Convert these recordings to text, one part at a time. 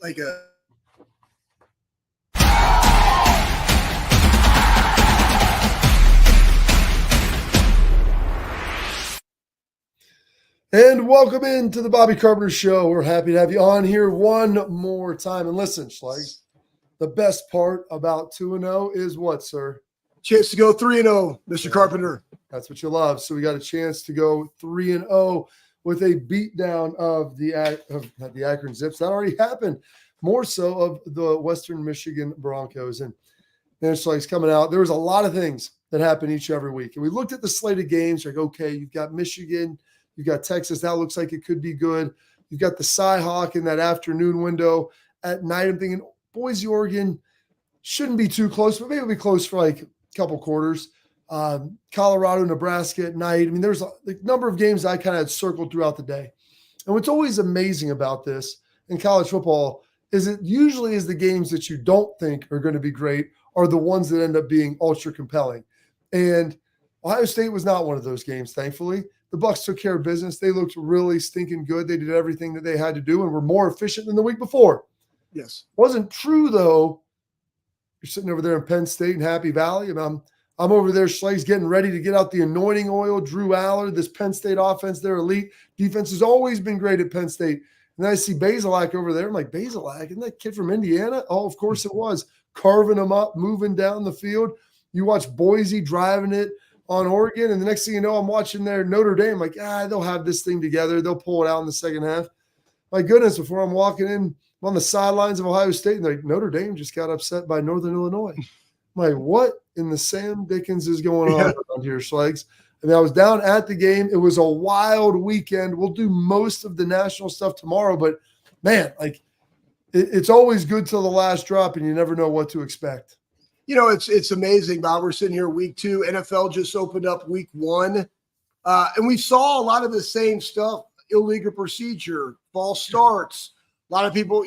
like a And welcome into the Bobby Carpenter Show. We're happy to have you on here one more time. And listen, Schlegs, the best part about 2-0 is what, sir? Chance to go 3-0, Mr. Carpenter. That's what you love. So we got a chance to go 3-0 with a beatdown of not the Akron Zips. That already happened. More so of the Western Michigan Broncos. And Schlegs coming out. There was a lot of things that happen each every week. And we looked at the slate of games. Like, okay, you've got Michigan. You've got Texas. That looks like it could be good. You've got the Cy-Hawk in that afternoon window. At night, I'm thinking Boise, Oregon shouldn't be too close, but maybe it'll be close for like a couple quarters. Colorado, Nebraska at night. I mean, there's a number of games I kind of had circled throughout the day. And what's always amazing about this in college football is it usually is the games that you don't think are going to be great are the ones that end up being ultra compelling. And Ohio State was not one of those games, thankfully. The Bucs took care of business. They looked really stinking good. They did everything that they had to do and were more efficient than the week before. Yes. Wasn't true, though. You're sitting over there in Penn State and Happy Valley, and I'm over there, Schlegs, getting ready to get out the anointing oil. Drew Allard, this Penn State offense, they're elite. Defense has always been great at Penn State. And then I see Bazelak over there. I'm like, Bazelak, isn't that kid from Indiana? Oh, of course it was. Carving them up, moving down the field. You watch Boise driving it on Oregon, and the next thing you know, I'm watching their Notre Dame. Like, they'll have this thing together. They'll pull it out in the second half. My goodness, before I'm walking in, I'm on the sidelines of Ohio State, and like Notre Dame just got upset by Northern Illinois. I'm like, what in the Sam Dickens is going on around here, Schlegs? I mean, I was down at the game. It was a wild weekend. We'll do most of the national stuff tomorrow, but man, like it's always good till the last drop, and you never know what to expect. You know, it's amazing, Bob. We're sitting here week 2. NFL just opened up week 1. And we saw a lot of the same stuff, illegal procedure, false starts. A lot of people,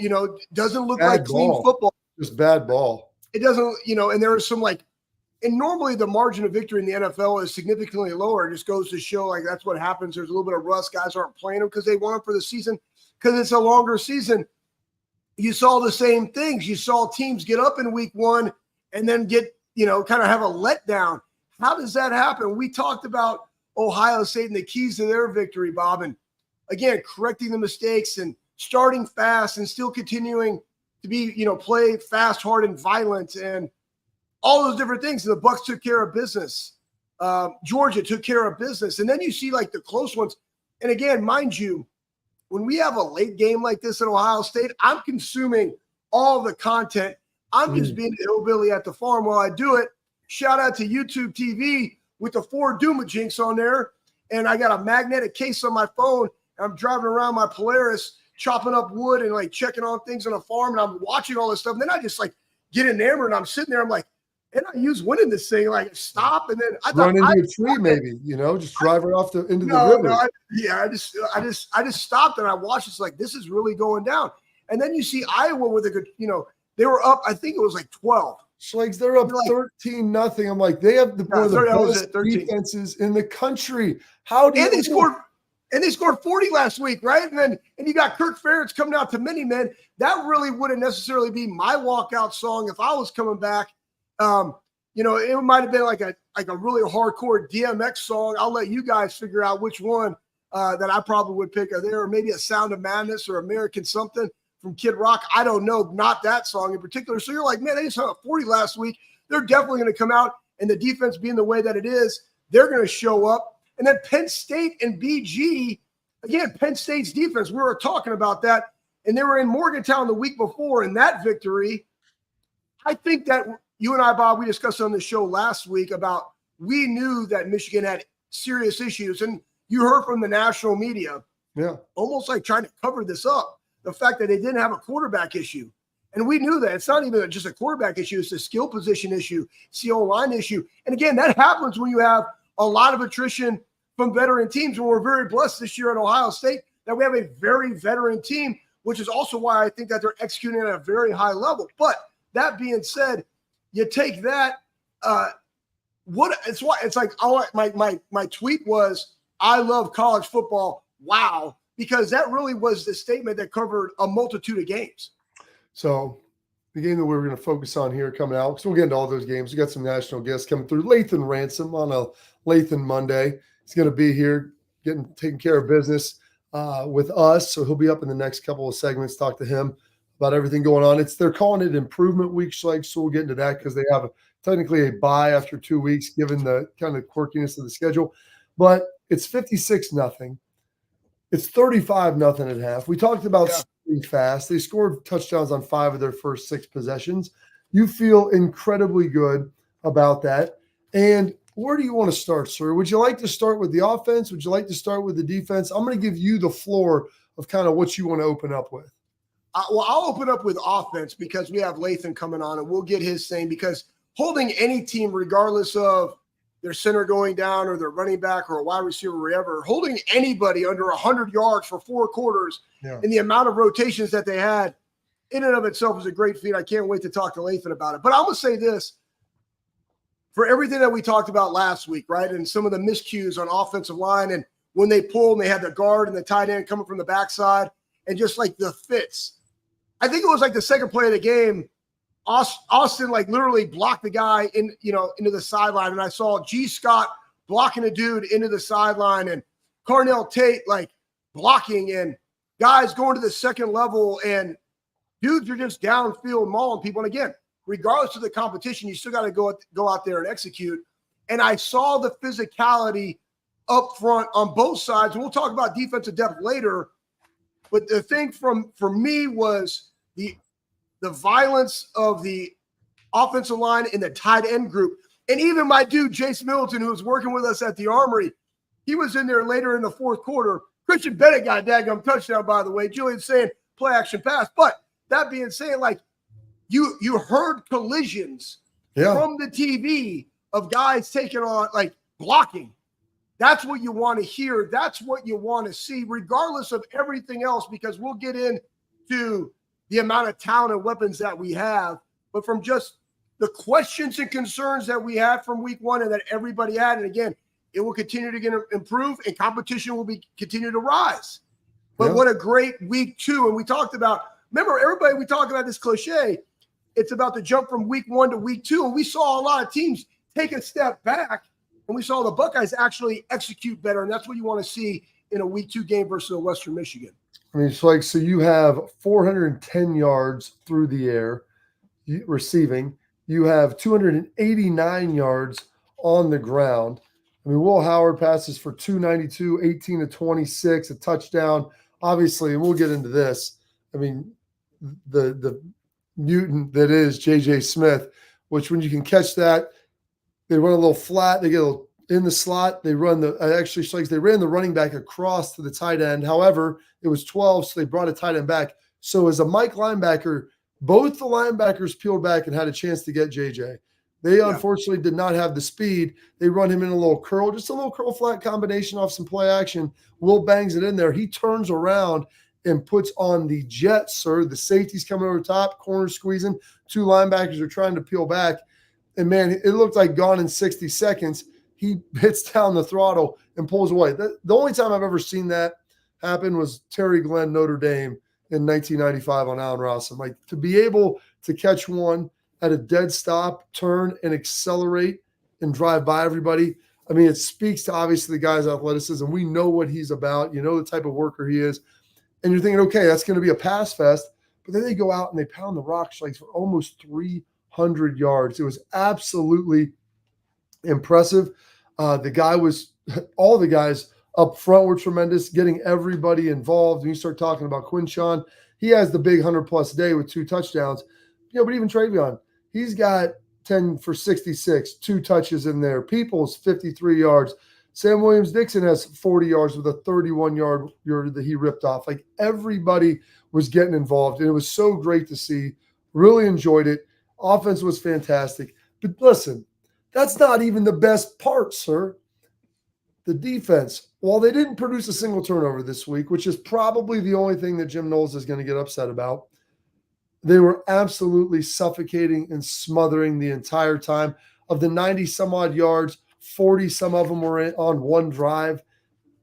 doesn't look bad like clean ball. football. Just bad ball. It doesn't, and there are some and normally the margin of victory in the NFL is significantly lower. It just goes to show that's what happens. There's a little bit of rust. Guys aren't playing them because they want them for the season because it's a longer season. You saw the same things. You saw teams get up in week 1 and then get, kind of have a letdown. How does that happen? We talked about Ohio State and the keys to their victory, Bob. And again, correcting the mistakes and starting fast and still continuing to be, play fast, hard, and violent and all those different things. And the Bucs took care of business. Georgia took care of business. And then you see the close ones. And again, mind you, when we have a late game like this at Ohio State, I'm consuming all the content. I'm just being a hillbilly at the farm while I do it. Shout out to YouTube TV with the 4 Doomajinks on there. And I got a magnetic case on my phone. I'm driving around my Polaris, chopping up wood and checking on things on a farm. And I'm watching all this stuff. And then I just get enamored. And I'm sitting there. I'm like, and I use winning this thing. Stop. And then I run into a tree, maybe, just drive it off into the river. I just stopped and I watched. It's this is really going down. And then you see Iowa with a good, they were up, I think it was 12. Schlegs, they're up 13-0. I'm like, they have one of the best defenses in the country. How do they scored 40 last week, right? And you got Kirk Ferentz coming out to many men. That really wouldn't necessarily be my walkout song if I was coming back. It might have been like a really hardcore DMX song. I'll let you guys figure out which one that I probably would pick there, or maybe a Sound of Madness or American something from Kid Rock. I don't know, not that song in particular. So you're like, man, they just had 40 last week. They're definitely going to come out, and the defense being the way that it is, they're going to show up. And then Penn State and BG, again, Penn State's defense, we were talking about that, and they were in Morgantown the week before in that victory. I think that you and I, Bob, we discussed on the show last week about we knew that Michigan had serious issues, and you heard from the national media, almost trying to cover this up. The fact that they didn't have a quarterback issue. And we knew that. It's not even just a quarterback issue. It's a skill position issue. It's the O-line issue. And again, that happens when you have a lot of attrition from veteran teams. And we're very blessed this year at Ohio State that we have a very veteran team, which is also why I think that they're executing at a very high level. But that being said, you take that. My tweet was, I love college football. Wow. Because that really was the statement that covered a multitude of games. So the game that we're going to focus on here coming out, because we'll get into all those games. We got some national guests coming through. Lathan Ransom on a Lathan Monday. He's going to be here taking care of business with us. So he'll be up in the next couple of segments, talk to him about everything going on. They're calling it improvement week, Schlegs, so we'll get into that because they have technically a bye after 2 weeks, given the kind of quirkiness of the schedule. But it's 56-0. It's 35-0 at half. We talked about scoring fast. They scored touchdowns on 5 of their first 6 possessions. You feel incredibly good about that. And where do you want to start, sir? Would you like to start with the offense? Would you like to start with the defense? I'm going to give you the floor of kind of what you want to open up with. Well, I'll open up with offense because we have Lathan coming on, and we'll get his thing, because holding any team, regardless of their center going down or their running back or a wide receiver or whatever, holding anybody under 100 yards for 4 quarters and the amount of rotations that they had in and of itself is a great feat. I can't wait to talk to Lathan about it. But I'm going to say this. For everything that we talked about last week, right, and some of the miscues on offensive line, and when they pulled and they had the guard and the tight end coming from the backside, and just like the fits. I think it was like the second play of the game, Austin like literally blocked the guy into the sideline, and I saw G. Scott blocking a dude into the sideline, and Carnell Tate like blocking, and guys going to the second level, and dudes are just downfield mauling people. And again, regardless of the competition, you still got to go out there and execute. And I saw the physicality up front on both sides. And we'll talk about defensive depth later. But the thing for me was the violence of the offensive line in the tight end group. And even my dude, Jason Middleton, who was working with us at the Armory, he was in there later in the fourth quarter. Christian Bennett got a daggum touchdown, by the way. Julian's saying play action pass. But that being said, like, you heard collisions from the TV of guys taking on, like, blocking. That's what you want to hear. That's what you want to see, regardless of everything else, because we'll get into the amount of talent and weapons that we have. But from just the questions and concerns that we had from week 1 and that everybody had, and again, it will continue to improve and competition will continue to rise. But what a great week 2. And we talked about, remember, everybody, we talked about this cliche. It's about the jump from week 1 to week 2. And we saw a lot of teams take a step back, and we saw the Buckeyes actually execute better. And that's what you want to see in a week 2 game versus Western Michigan. I mean, it's like, so you have 410 yards through the air receiving. You have 289 yards on the ground. I mean, Will Howard passes for 292, 18 to 26, a touchdown. Obviously, and we'll get into this. I mean, the mutant that is J.J. Smith, which when you can catch that, they run a little flat. They get a little in the slot. They run they ran the running back across to the tight end. However, it was 12, so they brought a tight end back. So as a Mike linebacker, both the linebackers peeled back and had a chance to get JJ. They unfortunately did not have the speed. They run him in a little curl, just a little curl flat combination off some play action. Will bangs it in there. He turns around and puts on the jet, sir. The safety's coming over top, corner squeezing. 2 linebackers are trying to peel back. And, man, it looked like gone in 60 seconds. He hits down the throttle and pulls away. The only time I've ever seen that happen was Terry Glenn, Notre Dame in 1995 on Lathan Ransom. Like, to be able to catch one at a dead stop, turn, and accelerate and drive by everybody, I mean, it speaks to obviously the guy's athleticism. We know what he's about. You know the type of worker he is. And you're thinking, okay, that's going to be a pass fest. But then they go out and they pound the rock Schlegs for almost 300 yards. It was absolutely impressive. All the guys up front were tremendous, getting everybody involved. When you start talking about Quinshon, he has the big 100-plus day with 2 touchdowns. But even Travion, he's got 10 for 66, 2 touches in there. Peoples, 53 yards. Sam Williams-Dixon has 40 yards with a 31-yard that he ripped off. Like, everybody was getting involved, and it was so great to see. Really enjoyed it. Offense was fantastic. But listen, that's not even the best part, sir. The defense, while they didn't produce a single turnover this week, which is probably the only thing that Jim Knowles is going to get upset about, they were absolutely suffocating and smothering the entire time. Of the 90-some-odd yards, 40 some of them were on one drive.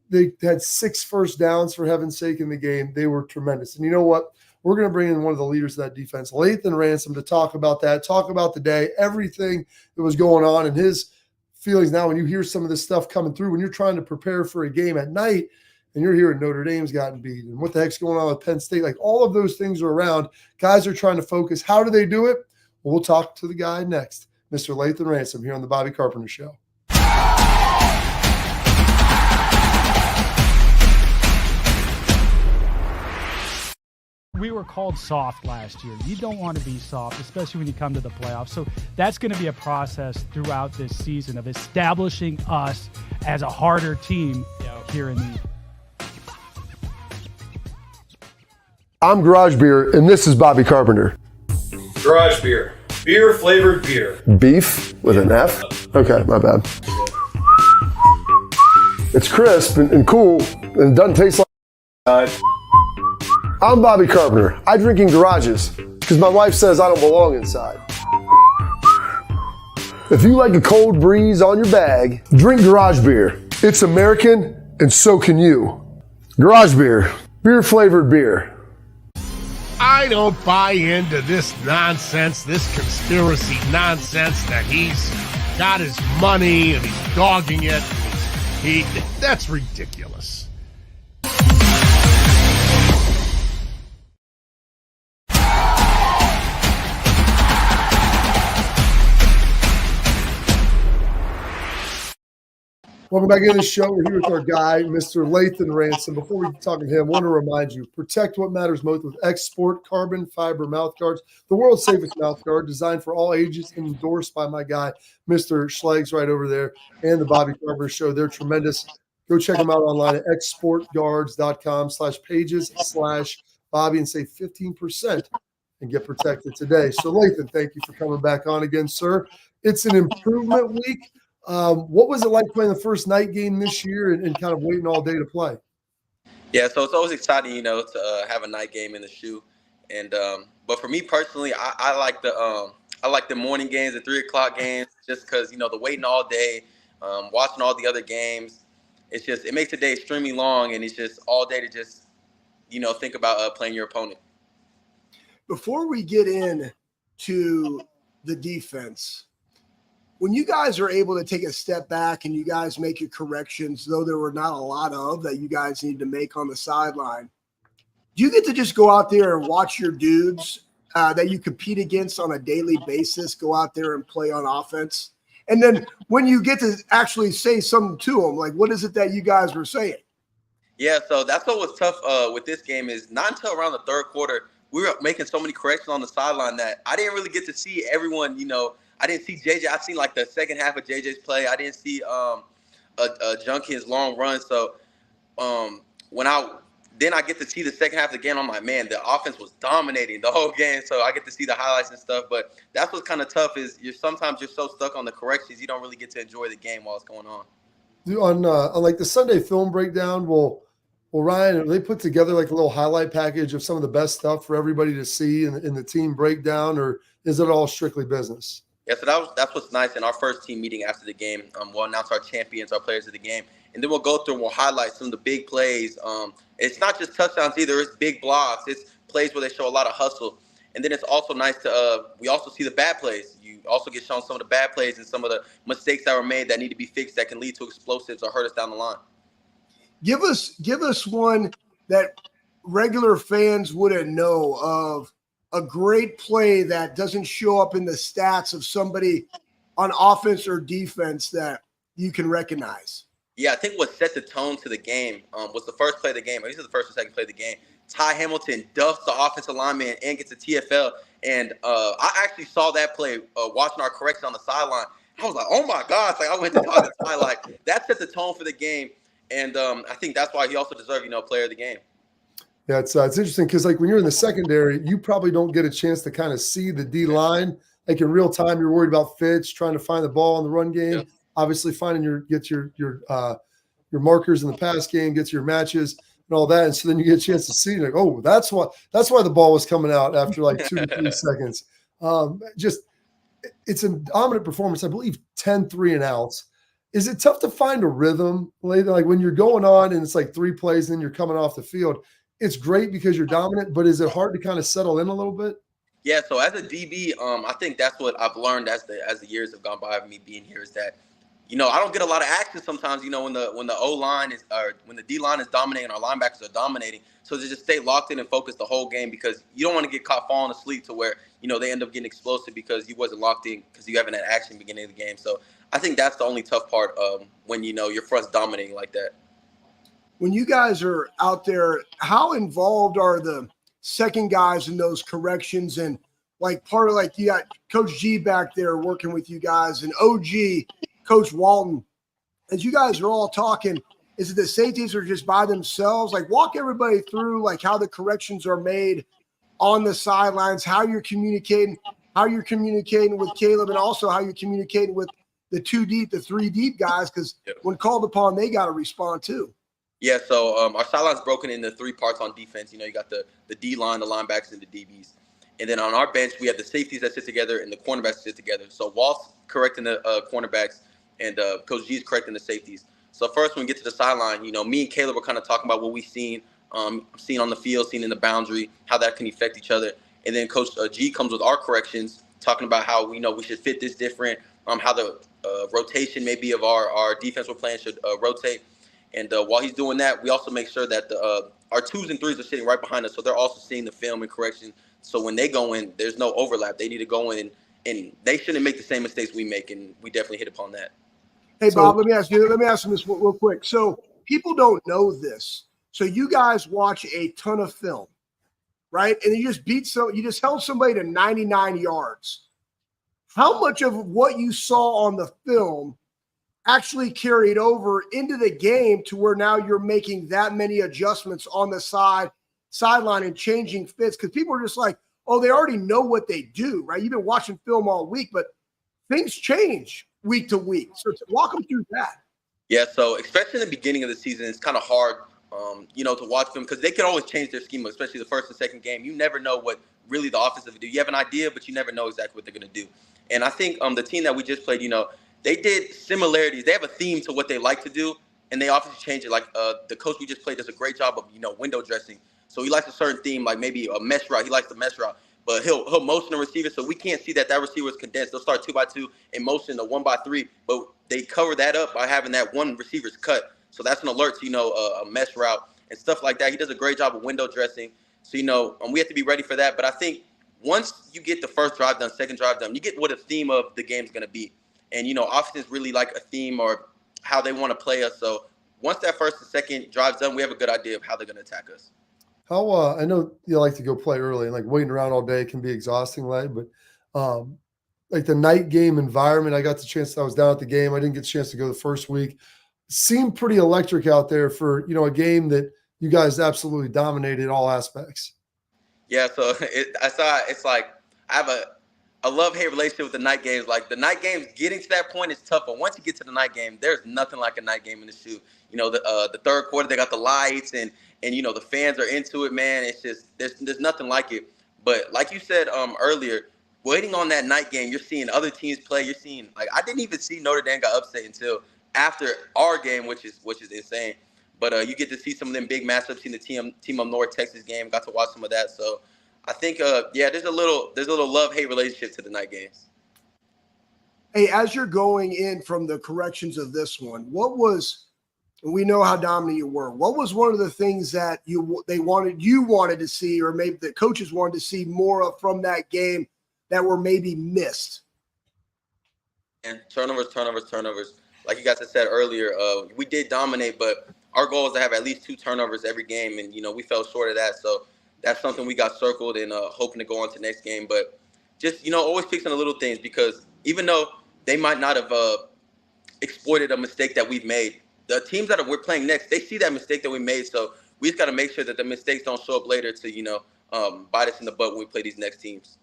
They had 6 first downs, for heaven's sake, in the game. They were tremendous. And you know what? We're going to bring in one of the leaders of that defense, Lathan Ransom, to talk about that, talk about the day, everything that was going on, and his feelings now when you hear some of this stuff coming through, when you're trying to prepare for a game at night and you're hearing Notre Dame's gotten beat and what the heck's going on with Penn State. Like, all of those things are around. Guys are trying to focus. How do they do it? Well, we'll talk to the guy next, Mr. Lathan Ransom, here on the Bobby Carpenter Show. We were called soft last year. You don't want to be soft, especially when you come to the playoffs. So that's going to be a process throughout this season of establishing us as a harder team here in the. I'm Garage Beer, and this is Bobby Carpenter. Garage Beer. Beer flavored beer. Beef with an F? Okay, my bad. It's crisp and cool, and it doesn't taste like. I'm Bobby Carpenter. I drink in garages because my wife says I don't belong inside. If you like a cold breeze on your bag, drink Garage Beer. It's American, and so can you. Garage Beer. Beer flavored beer. I don't buy into this nonsense, this conspiracy nonsense that he's got his money and he's dogging it. That's ridiculous. Welcome back into the show. We're here with our guy, Mr. Lathan Ransom. Before we talk to him, I want to remind you, protect what matters most with X-Sport carbon fiber mouth guards, the world's safest mouth guard, designed for all ages and endorsed by my guy, Mr. Schlegs, right over there, and the Bobby Carpenter Show. They're tremendous. Go check them out online at xsportguards.com/pages/Bobby and save 15% and get protected today. So, Lathan, thank you for coming back on again, sir. It's an improvement week. What was it like playing the first night game this year and kind of waiting all day to play? Yeah, so it's always exciting, to have a night game in the shoe. And but for me personally, I like the morning games, the 3:00 games, just because the waiting all day, watching all the other games. It makes the day extremely long, and it's just all day to just think about playing your opponent. Before we get into the defense, when you guys are able to take a step back and you guys make your corrections, though there were not a lot of that you guys need to make on the sideline, do you get to just go out there and watch your dudes that you compete against on a daily basis go out there and play on offense? And then when you get to actually say something to them, like, what is it that you guys were saying? Yeah, so that's what was tough with this game is not until around the third quarter, we were making so many corrections on the sideline that I didn't really get to see everyone, I didn't see JJ. I seen like the second half of JJ's play. I didn't see Judkins' long run. So when I get to see the second half of the game, I'm like, man, the offense was dominating the whole game. So I get to see the highlights and stuff. But that's what's kind of tough is sometimes you're so stuck on the corrections, you don't really get to enjoy the game while it's going on. Dude, on like the Sunday film breakdown, will Ryan, they put together like a little highlight package of some of the best stuff for everybody to see in the team breakdown, or is it all strictly business? Yeah, so that's what's nice. In our first team meeting after the game, we'll announce our champions, our players of the game, and then we'll go through and we'll highlight some of the big plays. It's not just touchdowns either. It's big blocks. It's plays where they show a lot of hustle. And then it's also nice to we also see the bad plays. You also get shown some of the bad plays and some of the mistakes that were made that need to be fixed that can lead to explosives or hurt us down the line. Give us one that regular fans wouldn't know of, a great play that doesn't show up in the stats of somebody on offense or defense that you can recognize. Yeah, I think what set the tone to the game was the first play of the game. This is the first or second play of the game. Tai Hamilton duffs the offensive lineman and gets a TFL. And I actually saw that play watching our correction on the sideline. I was like, oh, my gosh. Like, I went to talk to Tai. Like, that set the tone for the game. And I think that's why he also deserved, player of the game. Yeah, it's interesting because, like, when you're in the secondary, you probably don't get a chance to kind of see the D-line. Like, in real time, you're worried about fits, trying to find the ball in the run game. Yeah. Obviously, finding your markers in the pass game, gets your matches and all that. And so then you get a chance to see, like, oh, that's why the ball was coming out after like 2 to 3 seconds. It's a dominant performance. I believe 10 3-and-outs. Is it tough to find a rhythm later? Like when you're going on and it's like 3 plays and then you're coming off the field, it's great because you're dominant, but is it hard to kind of settle in a little bit? Yeah, so as a DB, I think that's what I've learned as the years have gone by of me being here is that, I don't get a lot of action sometimes, when the O-line is or when the D-line is dominating, our linebackers are dominating. So to just stay locked in and focus the whole game because you don't want to get caught falling asleep to where, they end up getting explosive because you wasn't locked in because you haven't had action beginning of the game. So I think that's the only tough part when, your front's dominating like that. When you guys are out there, how involved are the second guys in those corrections? And part of you got Coach G back there working with you guys and OG, Coach Walton. As you guys are all talking, is it the safeties are just by themselves? Walk everybody through how the corrections are made on the sidelines, how you're communicating with Caleb, and also how you're communicating with the 2 deep, the 3 deep guys, because when called upon, they got to respond too. Yeah, so our sideline's broken into 3 parts on defense. You got the D-line, the linebackers, and the DBs. And then on our bench, we have the safeties that sit together and the cornerbacks that sit together. So Walt's correcting the cornerbacks, and Coach G's correcting the safeties. So first, when we get to the sideline, me and Caleb were kind of talking about what we've seen on the field, seen in the boundary, how that can affect each other. And then Coach G comes with our corrections, talking about how, we should fit this different, how the rotation maybe of our defense we're playing should rotate. And while he's doing that, we also make sure that our 2s and 3s are sitting right behind us, so they're also seeing the film and correction. So when they go in, there's no overlap. They need to go in, and they shouldn't make the same mistakes we make, and we definitely hit upon that. Hey, Bob, let me ask you this real quick. So people don't know this. So you guys watch a ton of film, right? And you just held somebody to 99 yards. How much of what you saw on the film actually carried over into the game to where now you're making that many adjustments on the sideline and changing fits? Because people are just they already know what they do, right? You've been watching film all week, but things change week to week. So walk them through that. Yeah, so especially in the beginning of the season, it's kind of hard, to watch them because they can always change their schema, especially the first and second game. You never know what really the offensive will do. You have an idea, but you never know exactly what they're going to do. And I think the team that we just played, they did similarities. They have a theme to what they like to do, and they often change it. The coach we just played does a great job of, window dressing. So he likes a certain theme, like maybe a mesh route. He likes the mesh route, but he'll motion the receiver so we can't see that receiver is condensed. They'll start 2x2 and motion the 1x3, but they cover that up by having that one receiver's cut. So that's an alert to, a mesh route and stuff like that. He does a great job of window dressing. So, we have to be ready for that. But I think once you get the first drive done, second drive done, you get what the theme of the game is going to be. And, offense really like a theme or how they want to play us. So once that first and second drive's done, we have a good idea of how they're going to attack us. How I know you like to go play early and waiting around all day can be exhausting, but the night game environment, I was down at the game. I didn't get a chance to go the first week. Seemed pretty electric out there for, a game that you guys absolutely dominated all aspects. Yeah, so I have a love-hate relationship with the night games. The night games, getting to that point is tough, but once you get to the night game, there's nothing like a night game in the shoe. The third quarter, they got the lights and the fans are into it, man. It's just there's nothing like it. But like you said earlier, waiting on that night game, you're seeing other teams play. You're seeing I didn't even see Notre Dame got upset until after our game, which is insane. But you get to see some of them big matchups. Seen the team of North Texas game. Got to watch some of that. So I think there's a little love-hate relationship to the night games. Hey, as you're going in from the corrections of this one, we know how dominant you were. What was one of the things that you wanted to see, or maybe the coaches wanted to see more of from that game that were maybe missed? And turnovers. Like you guys had said earlier, we did dominate, but our goal is to have at least 2 turnovers every game, and we fell short of that. So that's something we got circled and hoping to go on to next game. But just always fixing the little things, because even though they might not have exploited a mistake that we've made, the teams that we're playing next, they see that mistake that we made. So we just got to make sure that the mistakes don't show up later to bite us in the butt when we play these next teams.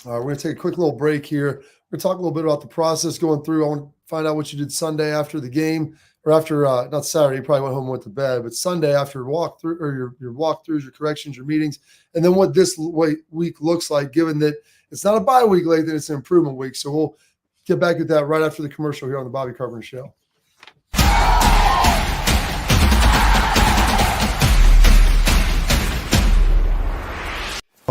All right, we're going to take a quick little break here. We're going to talk a little bit about the process going through. I want to find out what you did Sunday after the game, or after, not Saturday, you probably went home and went to bed, but Sunday after your walkthroughs, your corrections, your meetings, and then what this week looks like, given that it's not a bye week, Lathan, it's an improvement week. So we'll get back at that right after the commercial here on the Bobby Carpenter Show.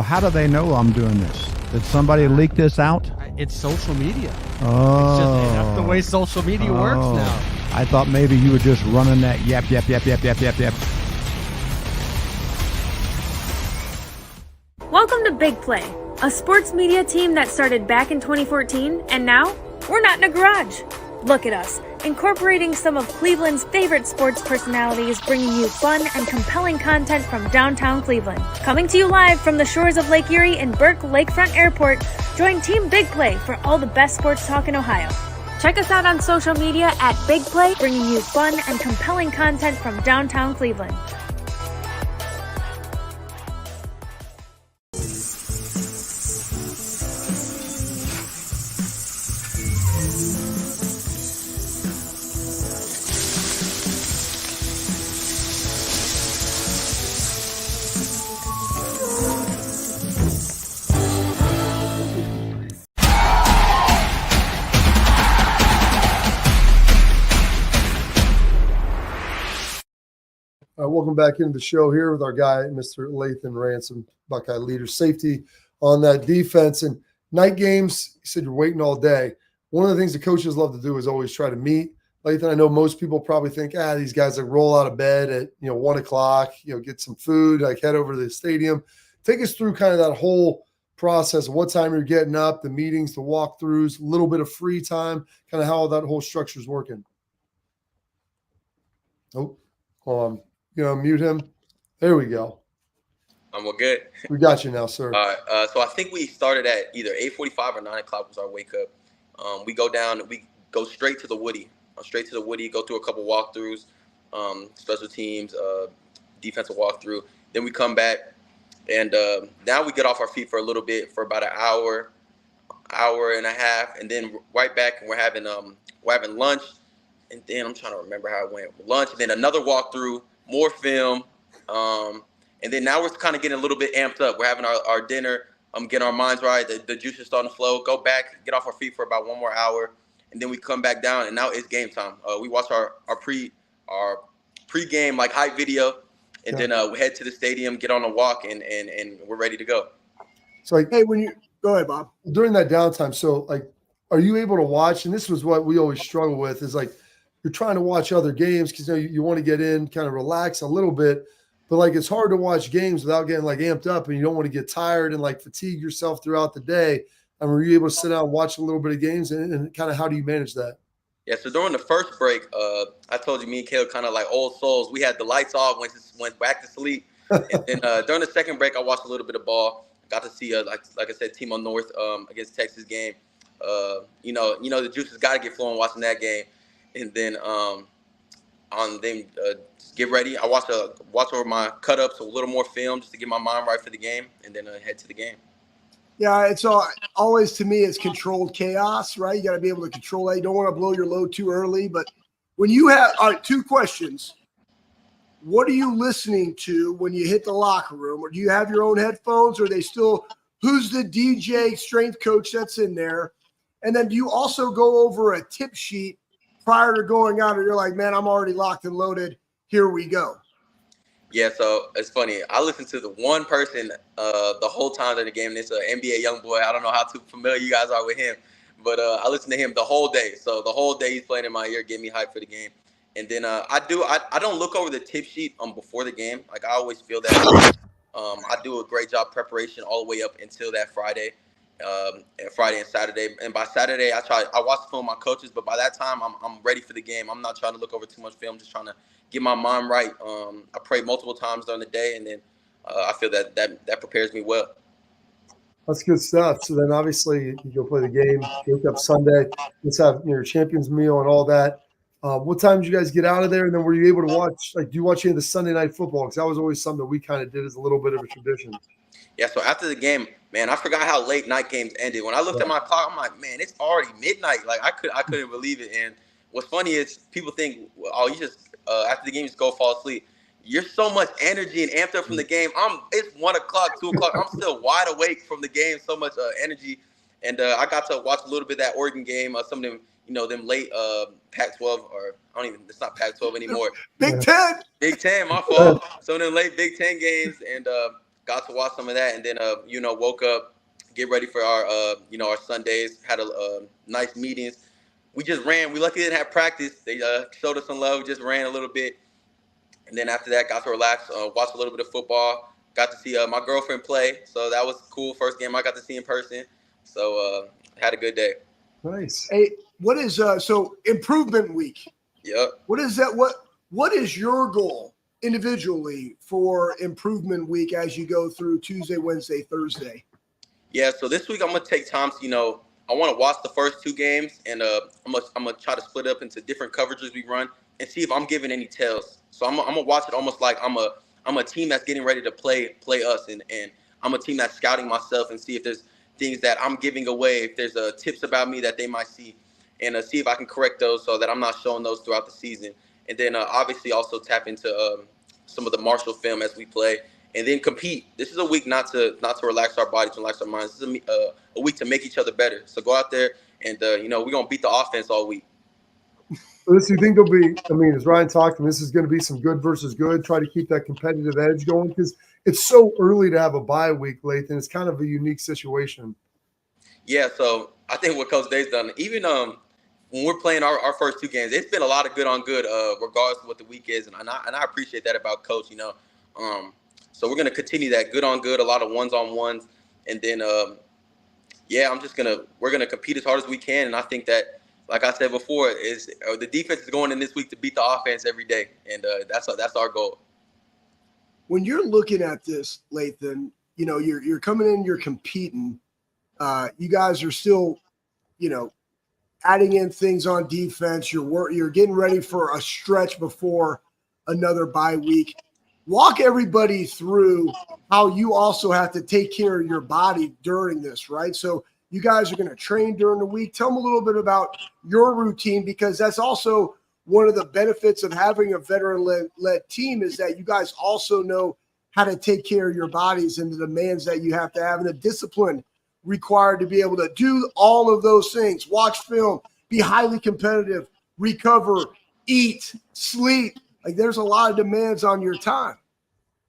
Well, how do they know I'm doing this? Did somebody leak this out? It's social media. Oh. It's just that's the way social media works now. I thought maybe you were just running that yap. Welcome to Big Play, a sports media team that started back in 2014, and now we're not in a garage. Look at us, incorporating some of Cleveland's favorite sports personalities, bringing you fun and compelling content from downtown Cleveland. Coming to you live from the shores of Lake Erie and Burke Lakefront Airport, join Team Big Play for all the best sports talk in Ohio. Check us out on social media at Big Play, bringing you fun and compelling content from downtown Cleveland. Welcome back into the show here with our guy, Mr. Lathan Ransom, Buckeye leader, safety on that defense. And night games, you said you're waiting all day. One of the things the coaches love to do is always try to meet. Lathan, I know most people probably think, these guys like roll out of bed at 1 o'clock, get some food, like head over to the stadium. Take us through kind of that whole process of what time you're getting up, the meetings, the walkthroughs, a little bit of free time, kind of how that whole structure is working. Oh, hold on. Mute him. There we go. I'm all good. We got you now, sir. All right. So I think we started at either 8:45 or 9 o'clock was our wake up. We go down. We go straight to the Woody. Go through a couple walkthroughs, special teams, defensive walkthrough. Then we come back, and now we get off our feet for a little bit for about an hour and a half, and then right back and we're having lunch. And then I'm trying to remember how it went. Lunch, and then another walkthrough. More film, and then now we're kind of getting a little bit amped up. We're having our dinner, getting our minds right. The juice is starting to flow. Go back, get off our feet for about 1 more hour, and then we come back down. And now it's game time. We watch our pregame like hype video, and then we head to the stadium, get on a walk, and we're ready to go. So Hey, go ahead, Bob. During that downtime, so are you able to watch? And this was what we always struggle with is you're trying to watch other games because you want to get in, kind of relax a little bit, but it's hard to watch games without getting amped up, and you don't want to get tired and fatigue yourself throughout the day. And were you able to sit down and watch a little bit of games, and kind of how do you manage that? Yeah, so during the first break, I told you me and Caleb kind of like old souls. We had the lights off, went back to sleep, and then during the second break, I watched a little bit of ball. Got to see like I said, Team on North against Texas game. The juice has got to get flowing watching that game. And then get ready. I watch over my cut-ups, a little more film just to get my mind right for the game, and then head to the game. Yeah, it's always, to me, it's controlled chaos, right? You got to be able to control that. You don't want to blow your load too early. But when you have – all right, 2 questions. What are you listening to when you hit the locker room? Or do you have your own headphones? Or are they still – who's the DJ strength coach that's in there? And then do you also go over a tip sheet prior to going out, or you're like, man, I'm already locked and loaded. Here we go. Yeah, so it's funny. I listened to the one person the whole time during the game. It's an NBA young boy. I don't know how too familiar you guys are with him, but I listened to him the whole day. So the whole day he's playing in my ear, getting me hyped for the game. And then I don't look over the tip sheet before the game. I always feel that I do a great job preparation all the way up until that Friday. Friday and Saturday, and by Saturday I watch the film with my coaches, but by that time I'm ready for the game. I'm not trying to look over too much film, just trying to get my mind right. I pray multiple times during the day, and then I feel that prepares me well. That's good stuff. So then obviously you go play the game, wake up Sunday, let's have your champions meal and all that. What time did you guys get out of there? And then were you able to watch, do you watch any of the Sunday night football? Because that was always something that we kind of did as a little bit of a tradition. Yeah, so after the game, man, I forgot how late night games ended. When I looked at my clock, I'm like, man, it's already midnight. I couldn't believe it. And what's funny is people think, you just after the game, you just go fall asleep. You're so much energy and amped up from the game. It's 1 o'clock, 2 o'clock. I'm still wide awake from the game. So much energy, and I got to watch a little bit of that Oregon game. Some of them, them late Pac-12, or it's not Pac-12 anymore. Big Ten. Big Ten, my fault. Some of them late Big Ten games, and got to watch some of that, and then woke up, get ready for our our Sundays. Had a nice meetings. We just ran. We luckily didn't have practice. They showed us some love. Just ran a little bit, and then after that, got to relax, watch a little bit of football. Got to see my girlfriend play, so that was cool. First game I got to see in person, so had a good day. Nice. Hey, what is so improvement week? Yep. What is that? What is your goal individually for improvement week as you go through Tuesday, Wednesday, Thursday? Yeah, so this week I'm gonna take time to, I want to watch the first 2 games, and I'm gonna try to split up into different coverages we run and see if I'm giving any tells. So I'm gonna watch it almost like I'm a team that's getting ready to play us, and I'm a team that's scouting myself and see if there's things that I'm giving away, if there's tips about me that they might see, and see if I can correct those so that I'm not showing those throughout the season. And then obviously also tap into some of the Marshall film as we play, and then compete. This is a week not to relax our bodies, to relax our minds. This is a week to make each other better. So go out there and we're gonna beat the offense all week. So you think there'll be, as Ryan talked, this is going to be some good versus good, try to keep that competitive edge going, because it's so early to have a bye week, Lathan. It's kind of a unique situation. Yeah, so I think what Coach Day's done, even when we're playing our first 2 games, it's been a lot of good on good, regardless of what the week is, and I appreciate that about Coach. So we're gonna continue that good on good, a lot of ones-on-ones, and then we're gonna compete as hard as we can, and I think that, like I said before, is the defense is going in this week to beat the offense every day, and that's our goal. When you're looking at this, Lathan, you're coming in, you're competing. You guys are still, adding in things on defense. You're getting ready for a stretch before another bye week. Walk everybody through how you also have to take care of your body during this, right? So you guys are going to train during the week. Tell them a little bit about your routine, because that's also one of the benefits of having a veteran-led team, is that you guys also know how to take care of your bodies and the demands that you have to have and the discipline required to be able to do all of those things. Watch film, be highly competitive, recover, eat, sleep. Like, there's a lot of demands on your time.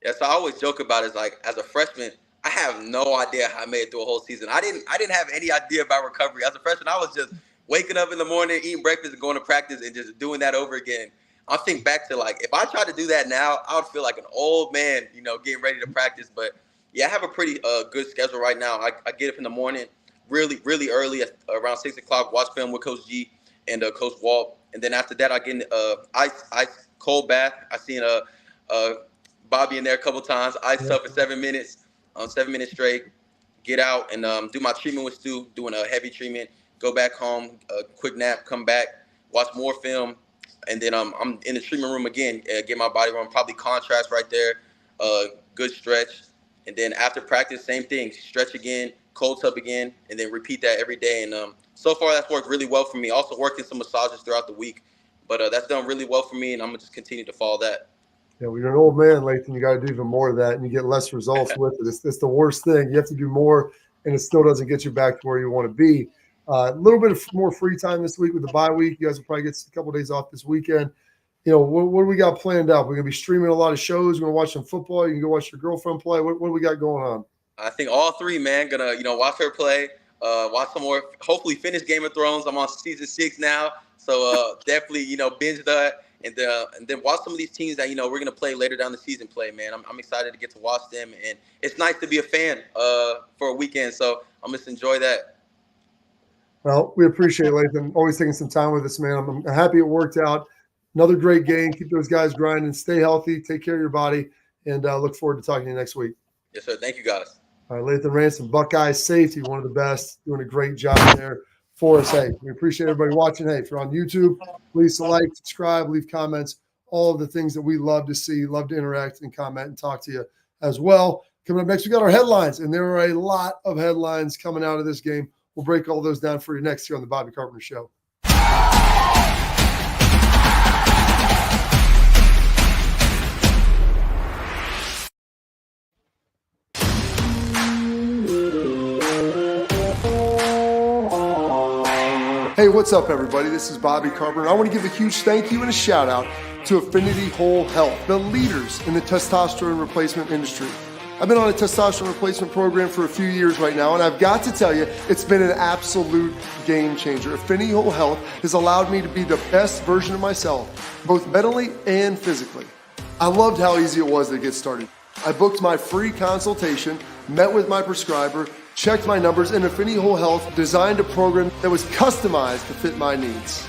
Yeah, so I always joke about it, is like, as a freshman, I have no idea how I made it through a whole season. I didn't have any idea about recovery. As a freshman, I was just waking up in the morning, eating breakfast, and going to practice, and just doing that over again. I think back to, like, if I tried to do that now, I would feel like an old man, getting ready to practice. But yeah, I have a pretty good schedule right now. I get up in the morning really, really early, around 6 o'clock, watch film with Coach G and Coach Walt. And then after that, I get in ice cold bath. I seen Bobby in there a couple times. Ice up for 7 minutes. 7 minutes straight, get out and do my treatment with Stu, doing a heavy treatment, go back home, quick nap, come back, watch more film, and then I'm in the treatment room again, get my body run, probably contrast right there, good stretch, and then after practice, same thing, stretch again, cold tub again, and then repeat that every day. And so far, that's worked really well for me. Also working some massages throughout the week, but that's done really well for me, and I'm going to just continue to follow that. Yeah, when you're an old man, Lathan, you got to do even more of that, and you get less results with it. It's the worst thing. You have to do more, and it still doesn't get you back to where you want to be. A little bit of more free time this week with the bye week. You guys will probably get a couple of days off this weekend. What do we got planned out? We're going to be streaming a lot of shows. We're going to watch some football. You can go watch your girlfriend play. What do we got going on? I think all 3, man. Gonna watch her play. Watch some more. Hopefully finish Game of Thrones. I'm on season 6 now, so definitely binge that. And then watch some of these teams that, we're going to play later down the season play, man. I'm excited to get to watch them. And it's nice to be a fan for a weekend. So I'm just enjoy that. Well, we appreciate it, Lathan. Always taking some time with us, man. I'm happy it worked out. Another great game. Keep those guys grinding. Stay healthy. Take care of your body. And look forward to talking to you next week. Yes, sir. Thank you, guys. All right, Lathan Ransom, Buckeye safety, one of the best, doing a great job there for us. Hey, we appreciate everybody watching. Hey, if you're on YouTube, please like, subscribe, leave comments, all of the things that we love to see, love to interact and comment and talk to you as well. Coming up next, we got our headlines, and there are a lot of headlines coming out of this game. We'll break all those down for you next here on the Bobby Carpenter Show. Hey, what's up, everybody? This is Bobby Carpenter. I want to give a huge thank you and a shout out to Affinity Whole Health, the leaders in the testosterone replacement industry. I've been on a testosterone replacement program for a few years right now, and I've got to tell you, it's been an absolute game changer. Affinity Whole Health has allowed me to be the best version of myself, both mentally and physically. I loved how easy it was to get started. I booked my free consultation, met with my prescriber, checked my numbers, and Affinity Whole Health designed a program that was customized to fit my needs.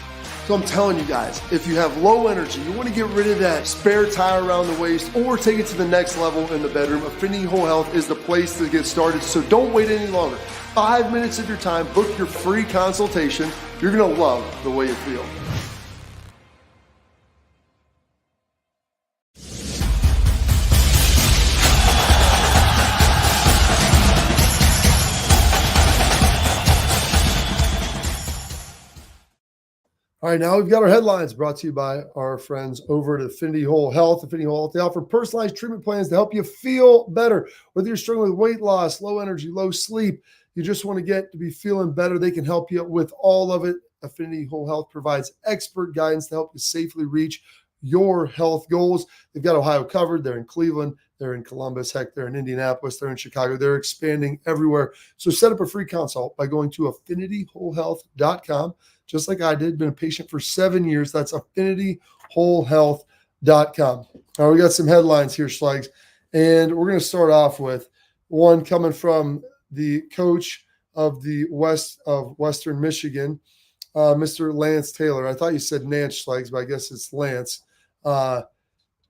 So I'm telling you guys, if you have low energy, you want to get rid of that spare tire around the waist or take it to the next level in the bedroom, Affinity Whole Health is the place to get started. So don't wait any longer. 5 minutes of your time, book your free consultation. You're going to love the way you feel. All right, now we've got our headlines brought to you by our friends over at Affinity Whole Health. Affinity Whole Health, they offer personalized treatment plans to help you feel better. Whether you're struggling with weight loss, low energy, low sleep, you just want to get to be feeling better, they can help you with all of it. Affinity Whole Health provides expert guidance to help you safely reach your health goals. They've got Ohio covered. They're in Cleveland. They're in Columbus. Heck, they're in Indianapolis. They're in Chicago. They're expanding everywhere. So set up a free consult by going to affinitywholehealth.com. Just like I did, been a patient for 7 years. That's affinitywholehealth.com. All right, we got some headlines here, Schlegs, and we're going to start off with one coming from the coach of the Western Michigan, Mr. Lance Taylor. I thought you said Nance, Schlegs, but I guess it's Lance.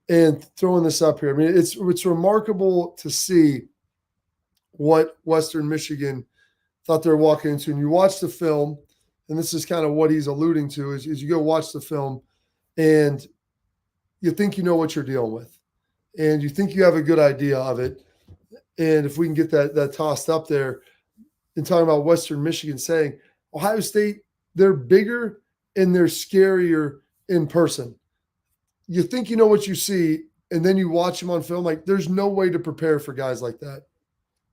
And throwing this up here, I mean, it's remarkable to see what Western Michigan thought they were walking into. And you watch the film, and this is kind of what he's alluding to, is you go watch the film and you think you know what you're dealing with. And you think you have a good idea of it. And if we can get that tossed up there and talking about Western Michigan saying, Ohio State, they're bigger and they're scarier in person. You think you know what you see, and then you watch them on film. Like, there's no way to prepare for guys like that.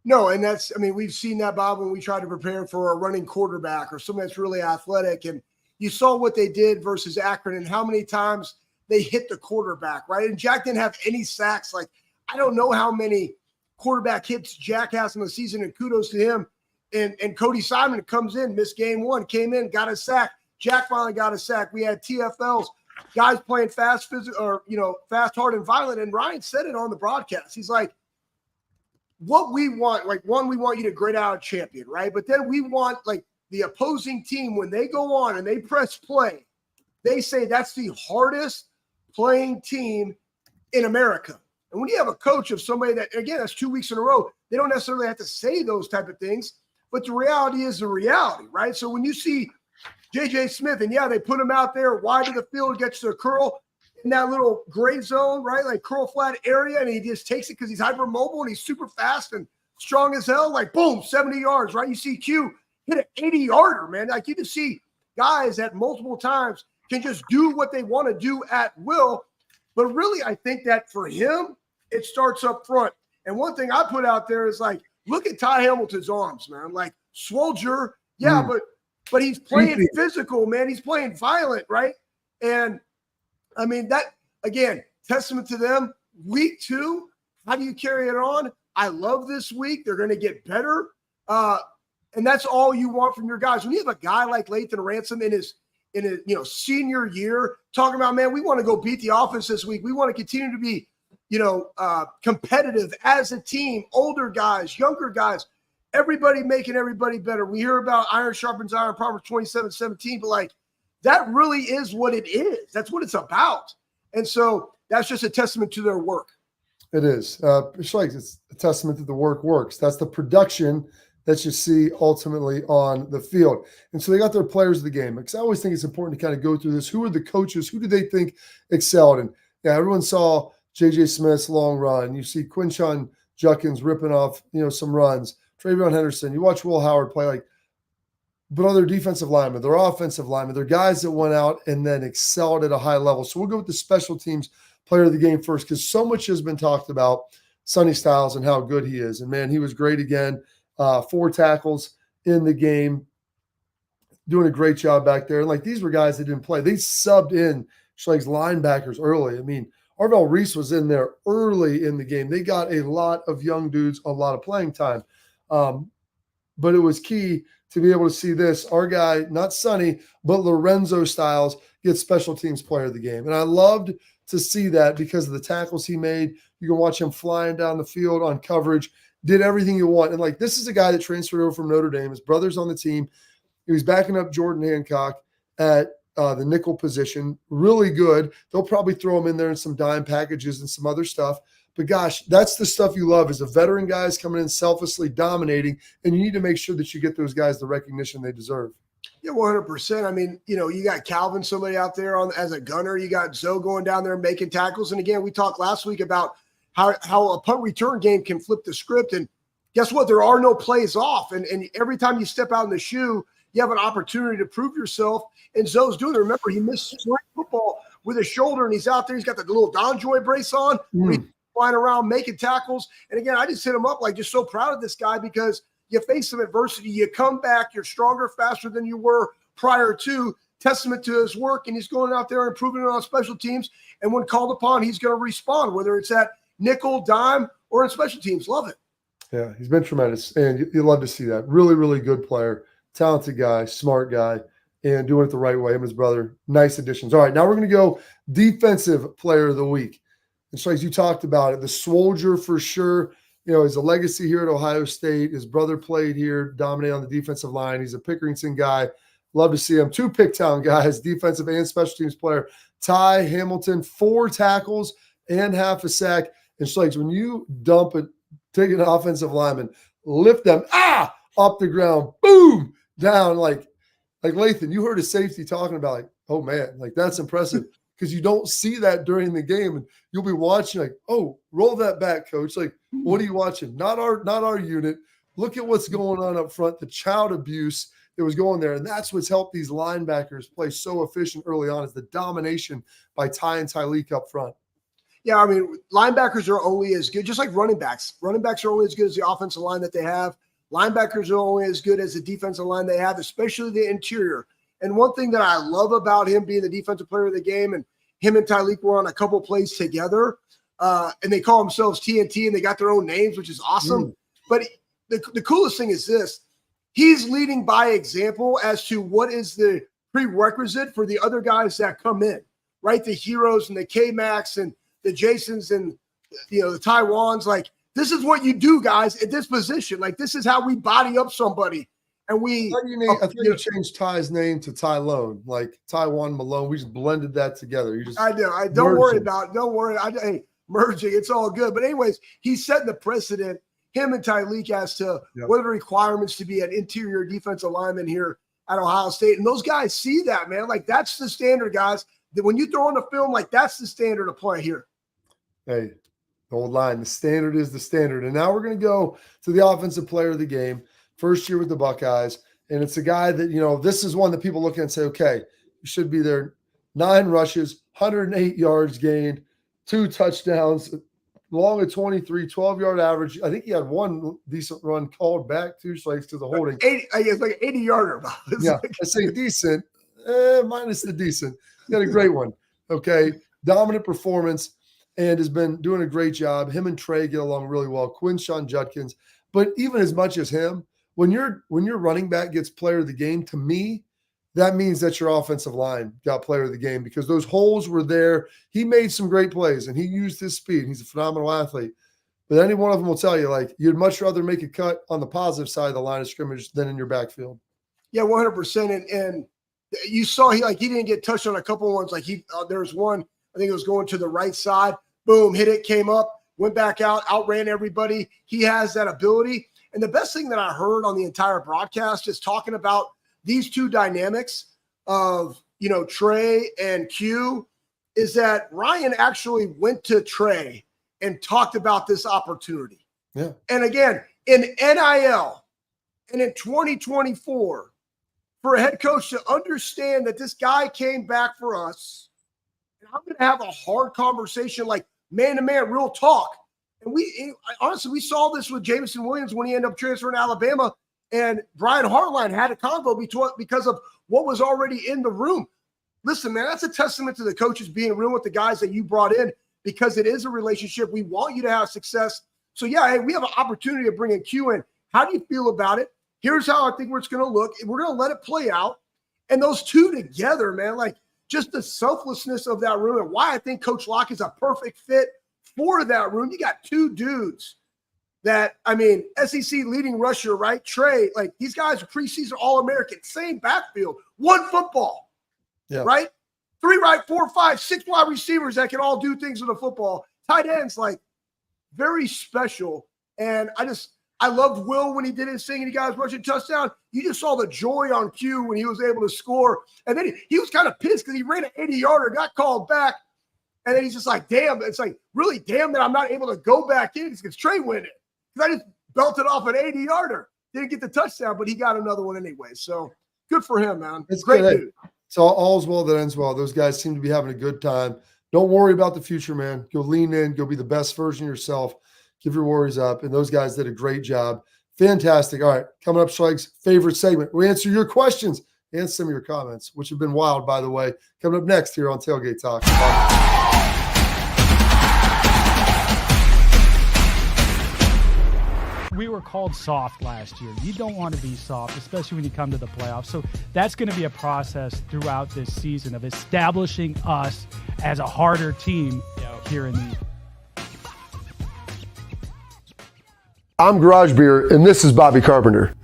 No, and that's, I mean, we've seen that, Bob, when we try to prepare for a running quarterback or someone that's really athletic. And you saw what they did versus Akron and how many times they hit the quarterback, right? And Jack didn't have any sacks. Like, I don't know how many quarterback hits Jack has in the season, and kudos to him. And Cody Simon comes in, missed game one, came in, got a sack. Jack finally got a sack. We had TFLs, guys playing fast, physical, or, fast, hard, and violent. And Ryan said it on the broadcast. He's like, what we want, like, one, we want you to grade out a champion, right? But then we want, like, the opposing team, when they go on and they press play, they say that's the hardest playing team in America. And when you have a coach of somebody that, again, that's 2 weeks in a row, they don't necessarily have to say those type of things, but the reality is the reality, right? So when you see J.J. Smith, and yeah, they put him out there wide of the field, gets to a curl in that little gray zone, right? Like curl flat area, and he just takes it because he's hypermobile and he's super fast and strong as hell. Like, boom, 70 yards, right? You see Q hit an 80-yarder, man. Like, you can see guys that multiple times can just do what they want to do at will. But really, I think that for him, it starts up front. And one thing I put out there is, like, look at Tai Hamilton's arms, man. Like, Swolger, yeah, but he's playing physical, man. He's playing violent, right? And, I mean, that, again, testament to them. Week 2, how do you carry it on? I love this week. They're going to get better. And that's all you want from your guys. When you have a guy like Lathan Ransom in his senior year talking about, man, we want to go beat the offense this week. We want to continue to be, competitive as a team, older guys, younger guys, everybody making everybody better. We hear about iron sharpens iron, Proverbs 27:17, but, like, that really is what it is. That's what it's about. And so that's just a testament to their work. It is. It's a testament that the work works. That's the production that you see ultimately on the field. And so they got their players of the game. Because I always think it's important to kind of go through this. Who are the coaches? Who do they think excelled? And yeah, everyone saw J.J. Smith's long run. You see Quinshon Judkins ripping off, some runs. Travion Henderson. You watch Will Howard play, like, but other defensive linemen, their offensive linemen, they're guys that went out and then excelled at a high level. So we'll go with the special teams player of the game first, because so much has been talked about Sonny Styles and how good he is. And, man, he was great again. 4 tackles in the game, doing a great job back there. And, like, these were guys that didn't play. They subbed in Schleg's linebackers early. I mean, Arvell Reese was in there early in the game. They got a lot of young dudes, a lot of playing time. But it was key to be able to see this. Our guy, not Sonny, but Lorenzo Styles, gets special teams player of the game. And I loved to see that because of the tackles he made. You can watch him flying down the field on coverage, did everything you want. And, like, this is a guy that transferred over from Notre Dame. His brother's on the team. He was backing up Jordan Hancock at the nickel position. Really good. They'll probably throw him in there in some dime packages and some other stuff. But, gosh, that's the stuff you love is the veteran guys coming in selflessly dominating, and you need to make sure that you get those guys the recognition they deserve. Yeah, 100%. I mean, you got Calvin, somebody out there as a gunner. You got Zoe going down there and making tackles. And, again, we talked last week about how a punt return game can flip the script. And guess what? There are no plays off. And every time you step out in the shoe, you have an opportunity to prove yourself. And Zoe's doing it. Remember, he missed football with his shoulder, and he's out there. He's got the little Don Joy brace on. He's flying around, making tackles. And, again, I just hit him up, like, just so proud of this guy because you face some adversity. You come back. You're stronger, faster than you were prior to. Testament to his work, and he's going out there and improving it on special teams. And when called upon, he's going to respond, whether it's at nickel, dime, or in special teams. Love it. Yeah, he's been tremendous, and you love to see that. Really, really good player, talented guy, smart guy, and doing it the right way. Him and his brother, nice additions. All right, now we're going to go defensive player of the week. And so as you talked about it, the soldier for sure. He's a legacy here at Ohio State. His brother played here, dominated on the defensive line. He's a Pickerington guy. Love to see him. 2 Picktown guys, defensive and special teams player. Tai Hamilton, 4 tackles and half a sack. And Schlegs, when you dump it, take an offensive lineman, lift them, up the ground, boom, down, like Lathan, you heard a safety talking about, like, oh, man, like, that's impressive. Because you don't see that during the game, and you'll be watching like, oh, roll that back, coach. Like, what are you watching? Not our unit. Look at what's going on up front. The child abuse that was going there, and that's what's helped these linebackers play so efficient early on is the domination by Ty and Tyleek up front. Yeah, I mean, linebackers are only as good, just like running backs. Running backs are only as good as the offensive line that they have. Linebackers are only as good as the defensive line they have, especially the interior. And one thing that I love about him being the defensive player of the game, and him and Tyleek were on a couple plays together, and they call themselves TNT, and they got their own names, which is awesome. But the coolest thing is this. He's leading by example as to what is the prerequisite for the other guys that come in, right? The heroes and the K-Max and the Jasons and, the Taiwans. Like, this is what you do, guys, at this position. Like, this is how we body up somebody. And I think you changed Ty's name to Tylone, like Taiwan Malone. We just blended that together. I know. Don't worry about it. Don't worry. Hey, merging, it's all good. But anyways, he's setting the precedent, him and Tyleek, as to what are the requirements to be an interior defensive lineman here at Ohio State. And those guys see that, man. Like, that's the standard, guys. That when you throw in the film, like, that's the standard of play here. Hey, the old line, the standard is the standard. And now we're going to go to the offensive player of the game. First year with the Buckeyes, and it's a guy that, this is one that people look at and say, okay, you should be there. 9 rushes, 108 yards gained, 2 touchdowns, long of 23, 12-yard average. I think he had 1 decent run called back, 2 Schlegs to the holding. It's like an 80-yarder. Yeah, I say decent, minus the decent. He had a great one, okay? Dominant performance and has been doing a great job. Him and Trey get along really well. Quinshon Judkins. But even as much as him, when your running back gets player of the game, to me, that means that your offensive line got player of the game because those holes were there. He made some great plays, and he used his speed. He's a phenomenal athlete. But any one of them will tell you, like, you'd much rather make a cut on the positive side of the line of scrimmage than in your backfield. Yeah, 100%. And you saw he didn't get touched on a couple ones. Like, there was one, I think it was going to the right side. Boom, hit it, came up, went back out, outran everybody. He has that ability. And the best thing that I heard on the entire broadcast is talking about these 2 dynamics of, Trey and Q, is that Ryan actually went to Trey and talked about this opportunity. Yeah. And again, in NIL and in 2024, for a head coach to understand that this guy came back for us, and I'm going to have a hard conversation, like man-to-man, real talk. And honestly, we saw this with Jameson Williams when he ended up transferring to Alabama, and Brian Hartline had a convo because of what was already in the room. Listen, man, that's a testament to the coaches being real with the guys that you brought in. because it is a relationship. We want you to have success. So, yeah, hey, we have an opportunity to bring in Q in. How do you feel about it? Here's how I think it's going to look. We're going to let it play out. And those two together, man, like just the selflessness of that room and why I think Coach Locke is a perfect fit for that room. You got two dudes that, I mean, SEC leading rusher, right? Trey, like these guys are preseason All-American, same backfield, one football, right? 3 right, 4, 5, 6 wide receivers that can all do things with a football. Tight ends, like very special. And I loved Will when he did his thing and you guys rushing touchdown. You just saw the joy on Q when he was able to score. And then he was kind of pissed because he ran an 80-yarder, got called back. And then he's just like, damn, it's like, really damn that I'm not able to go back in because Trey win it. Because I just belted off an 80-yarder. Didn't get the touchdown, but he got another one anyway. So good for him, man. It's great good. dude. So all's well that ends well. Those guys seem to be having a good time. Don't worry about the future, man. Go lean in. Go be the best version of yourself. Give your worries up. And those guys did a great job. Fantastic. All right. Coming up, Schleg's favorite segment. We answer your questions and some of your comments, which have been wild, by the way. Coming up next here on Tailgate Talk. We were called soft last year. You don't want to be soft, especially when you come to the playoffs. So that's going to be a process throughout this season of establishing us as a harder team here in the I'm Garage Beer, and this is Bobby Carpenter.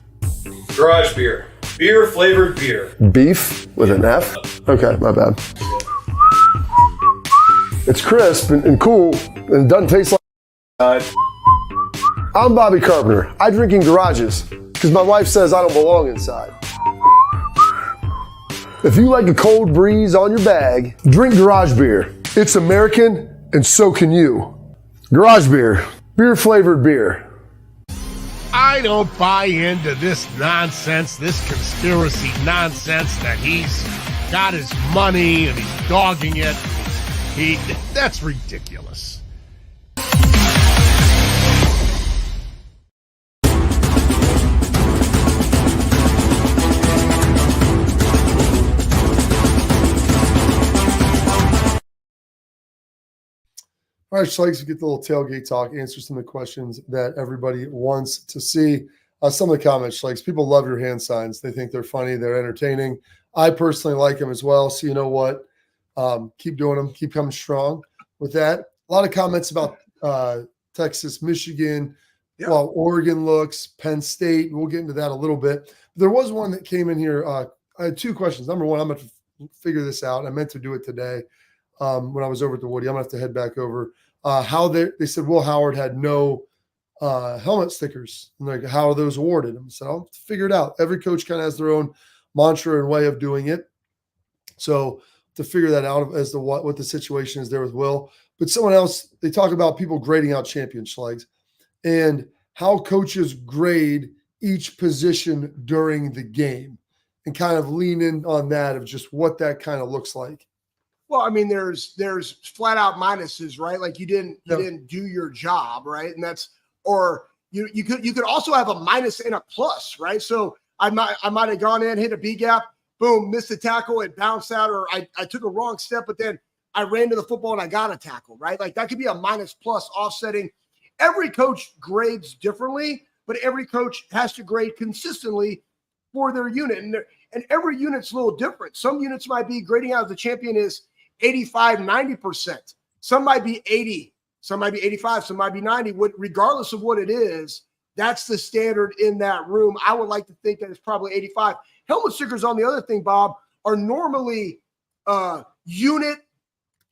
Garage beer. Beer flavored beer. Beef with an F? Okay, my bad. It's crisp and cool, and it doesn't taste like... I'm Bobby Carpenter. I drink in garages because my wife says I don't belong inside. If you like a cold breeze on your bag, drink Garage Beer. It's American, and so can you. Garage Beer. Beer flavored beer. I don't buy into this nonsense, this conspiracy nonsense that he's got his money and he's dogging it. That's ridiculous. All right, Schlegs, we get the little tailgate talk, answer some of the questions that everybody wants to see. Some of the comments, Schlegs, people love your hand signs. They think they're funny. They're entertaining. I personally like them as well. So you know what? Keep doing them. Keep coming strong with that. A lot of comments about Texas, Michigan, while Oregon looks, Penn State. We'll get into that a little bit. There was one that came in here. I had two questions. Number one, I'm going to figure this out. I meant to do it today. When I was over at the Woody, I'm gonna have to head back over. How they said Will Howard had no helmet stickers. And like, how are those awarded? I said, I'll figure it out. Every coach kind of has their own mantra and way of doing it. So to figure that out as to what the situation is there with Will. But someone else, they talk about people grading out champion Schlegs and how coaches grade each position during the game and kind of lean in on that of just what that kind of looks like. Well, I mean, there's flat out minuses, right? Like you didn't do your job, right? And that's, or you could also have a minus and a plus, right? So I might have gone in, hit a B gap, boom, missed a tackle, it bounced out, or I took a wrong step, but then I ran to the football and I got a tackle, right? Like that could be a minus plus offsetting. Every coach grades differently, but every coach has to grade consistently for their unit. And every unit's a little different. Some units might be grading out the champion is 85, 90%. Some might be 80, some might be 85, some might be 90. Regardless of what it is, that's the standard in that room. I would like to think that it's probably 85. Helmet stickers, on the other thing, Bob, are normally unit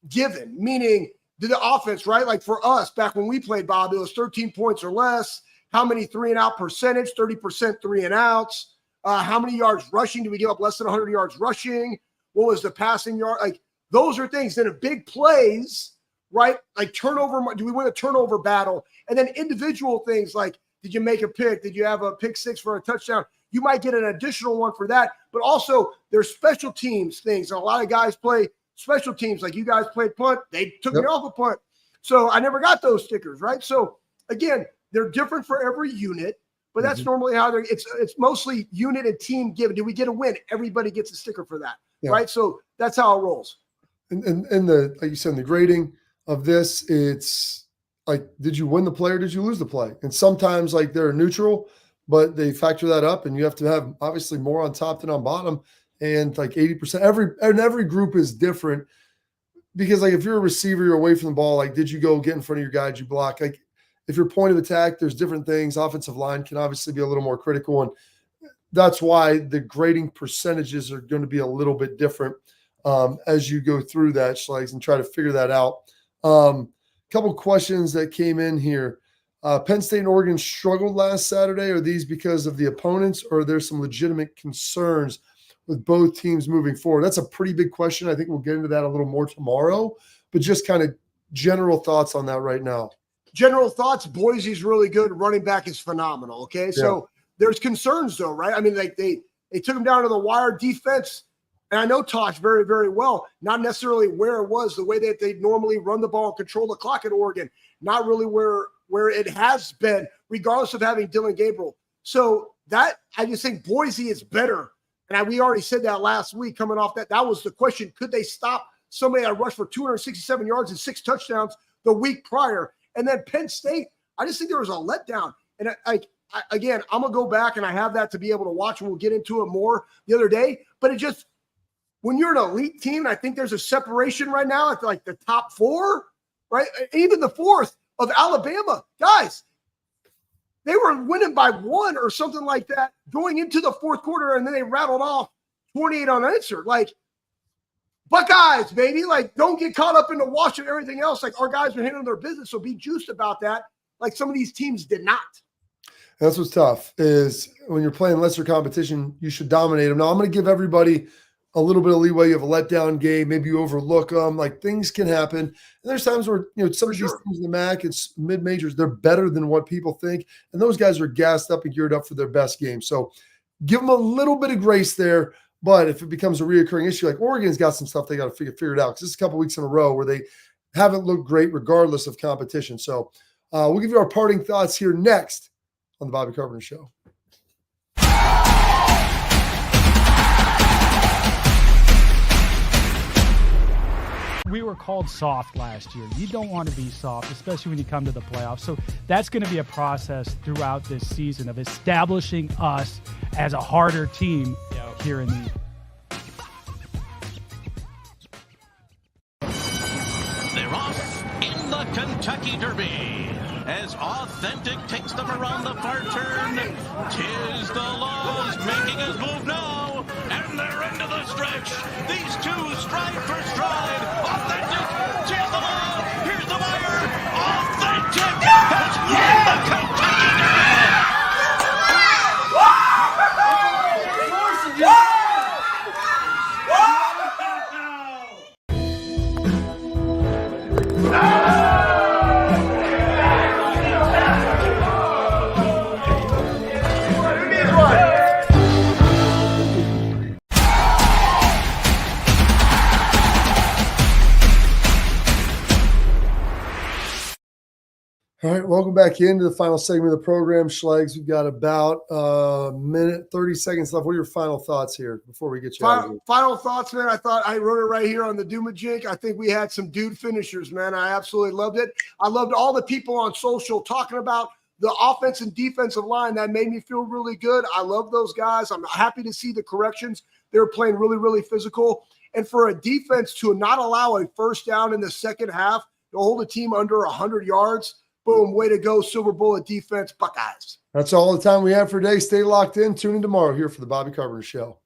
given, meaning the offense, right? Like for us, back when we played, Bob, it was 13 points or less. How many 3-and-out percentage? 30% 3-and-outs. How many yards rushing? Do we give up less than 100 yards rushing? What was the passing yard? Like, those are things. Then a big plays, right? Like turnover. Do we win a turnover battle? And then individual things like, did you make a pick? Did you have a pick six for a touchdown? You might get an additional one for that. But also there's special teams things. And a lot of guys play special teams. Like you guys played punt. They took me off a punt. So I never got those stickers, right? So again, they're different for every unit. But that's normally how it's mostly unit and team given. Do we get a win? Everybody gets a sticker for that, right? So that's how it rolls. And the, like you said, in the grading, of this, it's like, did you win the play or did you lose the play? And sometimes like they're neutral, but they factor that up, and you have to have obviously more on top than on bottom. And like 80%, every group is different, because like if you're a receiver, you're away from the ball, like did you go get in front of your guy? Did you block? Like if you're point of attack, there's different things. Offensive line can obviously be a little more critical, and that's why the grading percentages are going to be a little bit different as you go through that, Schlegs, and try to figure that out. Couple questions that came in here. Penn State and Oregon struggled last Saturday. Are these because of the opponents, or are there some legitimate concerns with both teams moving forward? That's a pretty big question. I think we'll get into that a little more tomorrow, but just kind of general thoughts on that right now. General thoughts, Boise's really good. Running back is phenomenal, okay? Yeah. So there's concerns, though, right? I mean, like they took him down to the wire. Defense, and I know Tosh very, very well, not necessarily where it was, the way that they normally run the ball and control the clock at Oregon, not really where it has been, regardless of having Dylan Gabriel. So that, I just think Boise is better. And we already said that last week coming off that. That was the question. Could they stop somebody that rushed for 267 yards and 6 touchdowns the week prior? And then Penn State, I just think there was a letdown. And again, I'm going to go back, and I have that to be able to watch, and we'll get into it more the other day. But it just, when you're an elite team, I think there's a separation right now at like the top 4, right? Even the 4th of Alabama. Guys, they were winning by 1 or something like that going into the 4th quarter, and then they rattled off 28 unanswered. Like, Buckeyes, baby. Like, don't get caught up in the wash of everything else. Like, our guys are handling their business, so be juiced about that. Like some of these teams did not. That's what's tough, is when you're playing lesser competition, you should dominate them. Now, I'm going to give everybody a little bit of leeway. You have a letdown game. Maybe you overlook them. Like, things can happen. And there's times where, some of these teams in the MAC, it's mid-majors, they're better than what people think. And those guys are gassed up and geared up for their best game. So give them a little bit of grace there. But if it becomes a reoccurring issue, like Oregon's got some stuff they got to figure it out, because this is a couple weeks in a row where they haven't looked great regardless of competition. So we'll give you our parting thoughts here next on the Bobby Carpenter Show. We were called soft last year. You don't want to be soft, especially when you come to the playoffs. So that's going to be a process throughout this season of establishing us as a harder team here in the. They're off in the Kentucky Derby as Authentic takes them around the far turn. Tis the Laws making his move now, and they're into the stretch. These two stride for stride. Authentic, tis the Law. Here's the wire. Authentic has won the Kentucky Derby. All right, welcome back into the final segment of the program, Schlegs. We've got about a minute, 30 seconds left. What are your final thoughts here before we get you out of here? Final thoughts, man. I thought I wrote it right here on the Doomajink. I think we had some dude finishers, man. I absolutely loved it. I loved all the people on social talking about the offense and defensive line. That made me feel really good. I love those guys. I'm happy to see the corrections. They were playing really, really physical. And for a defense to not allow a first down in the second half, to hold a team under 100 yards, boom, way to go, Silver Bullet defense, Buckeyes. That's all the time we have for today. Stay locked in. Tune in tomorrow here for the Bobby Carpenter Show.